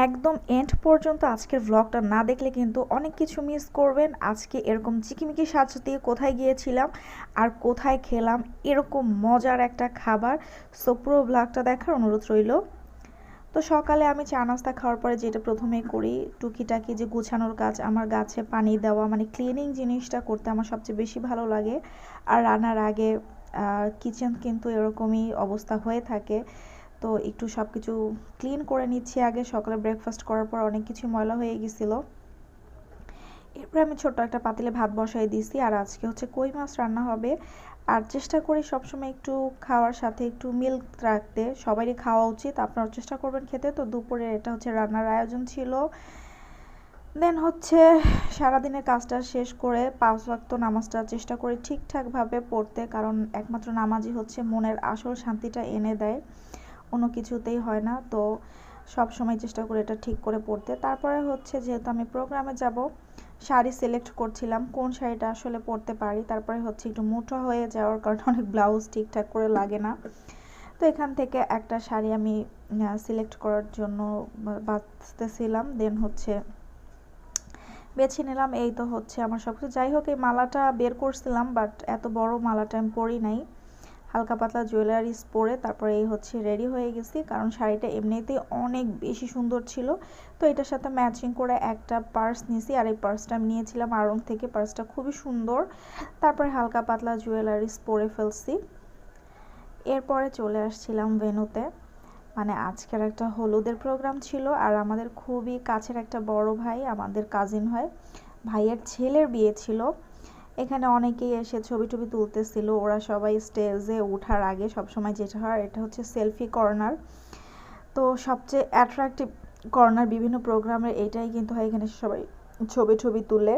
একদম এন্ড পর্যন্ত আজকের ভ্লগটা না দেখলে কিন্তু অনেক কিছু মিস করবেন। আজকে এরকম চিকিমিকি সাজ দিয়ে কোথায় গিয়েছিলাম আর কোথায় খেলাম এরকম মজার একটা খাবার। সো পুরো ভ্লগটা দেখার অনুরোধ রইল। তো সকালে আমি চা নাস্তা খাওয়ার পরে যেটা প্রথমেই করি, টুকিটাকি যে গুছানোর কাজ, আমার গাছে পানি দেওয়া মানে ক্লিনিং জিনিসটা করতে আমার সবচেয়ে বেশি ভালো লাগে। আর রান্নার আগে কিচেন কিন্তু এরকমই অবস্থা হয়ে থাকে। তো একটু সব কিছু ক্লিন করে নিচ্ছি আগে। সকালে ব্রেকফাস্ট করার পর অনেক কিছু ময়লা হয়ে গেছিলো। এরপরে আমি ছোট্ট একটা পাতিলে ভাত বসাই দিয়েছি, আর আজকে হচ্ছে কই মাছ রান্না হবে। আর চেষ্টা করি সবসময় একটু খাওয়ার সাথে একটু মিল্ক রাখতে, সবারই খাওয়া উচিত, আপনারাও চেষ্টা করবেন খেতে। তো দুপুরে এটা হচ্ছে রান্নার আয়োজন ছিল। দেন হচ্ছে সারাদিনের কাজটা শেষ করে 5 ওয়াক্ত নামাজটা চেষ্টা করি ঠিকঠাকভাবে পড়তে, কারণ একমাত্র নামাজই হচ্ছে মনের আসল শান্তিটা এনে দেয়, অন্য কিছুতেই হয় না। তো সব সময় চেষ্টা করি এটা ঠিক করে পড়তে। তারপরে হচ্ছে যেহেতু আমি প্রোগ্রামে যাব, শাড়ি সিলেক্ট করছিলাম কোন শাড়িটা আসলে পরতে পারি। তারপরে হচ্ছে একটু মোটা হয়ে যাওয়ার কারণে অনেক ব্লাউজ ঠিকঠাক করে লাগে না। তো এখান থেকে একটা শাড়ি আমি সিলেক্ট করার জন্য বাছতেছিলাম। দেন হচ্ছে বেছে নিলাম। এই তো হচ্ছে আমার সব কিছু। যাই হোক, এই মালাটা বের করছিলাম, বাট এত বড় মালাটা আমি পরি নাই। হালকা পাতলা জুয়েলারিস পরে তারপরে এই হচ্ছে রেডি হয়ে গেছি, কারণ শাড়িটা এমনিতেই অনেক বেশি সুন্দর ছিল। তো এটার সাথে ম্যাচিং করে একটা পার্স নিয়েছি, আর এই পার্সটা আমি নিয়েছিলাম আড়ং থেকে। পার্সটা খুবই সুন্দর। তারপরে হালকা পাতলা জুয়েলারিস পরে ফেলছি। এরপরে চলে আসছিলাম ভেন্যুতে। মানে আজকের একটা হলুদের প্রোগ্রাম ছিল, আর আমাদের খুবই কাছের একটা বড় ভাই, আমাদের কাজিন হয়, ভাইয়ের ছেলের বিয়ে ছিল। এখানে অনেকেই এসে ছবি টবি তুলতেছিল। ওরা সবাই স্টেজে ওঠার আগে সবসময় যেটা হয়, এটা হচ্ছে সেলফি কর্নার। তো সবচেয়ে অ্যাট্রাকটিভ কর্নার বিভিন্ন প্রোগ্রামের এটাই কিন্তু হয়। এখানে সবাই ছবি টবি তুলে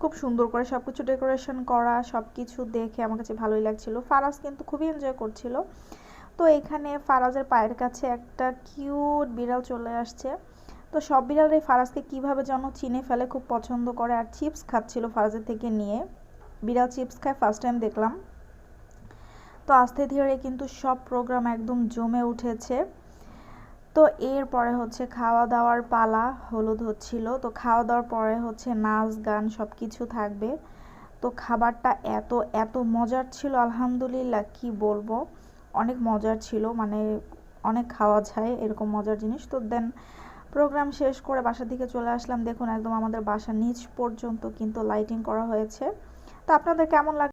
খুব সুন্দর করে সব কিছু ডেকোরেশন করা, সব কিছু দেখে আমার কাছে ভালোই লাগছিল। ফারাজ কিন্তু খুবই এনজয় করছিল। তো এখানে ফারাজের পায়ের কাছে একটা কিউট বিড়াল চলে আসছে। তো সব বিড়ালরাই ফারাজকে কীভাবে যেন চিনে ফেলে, খুব পছন্দ করে। আর চিপস খাচ্ছিল ফারাজের থেকে নিয়ে। বিড়াল চিপস খায় ফার্স্ট টাইম দেখলাম। তো আস্তে ধীরে কিন্তু সব প্রোগ্রাম একদম জমে উঠেছে। তো এরপরে হচ্ছে খাওয়া দাওয়ার পালা। হলুদ হচ্ছিল, তো খাওয়া দাওয়ার পরে হচ্ছে নাচ গান সব কিছু থাকবে। তো খাবারটা এত এত মজার ছিল, আলহামদুলিল্লাহ কি বলবো, অনেক মজার ছিল। মানে অনেক খাওয়া যায় এরকম মজার জিনিস। তো দেন প্রোগ্রাম শেষ করে বাসার দিকে চলে আসলাম। দেখুন একদম আমাদের বাসার নিচ পর্যন্ত কিন্তু লাইটিং করা হয়েছে। তো আপনাদের কেমন লাগে?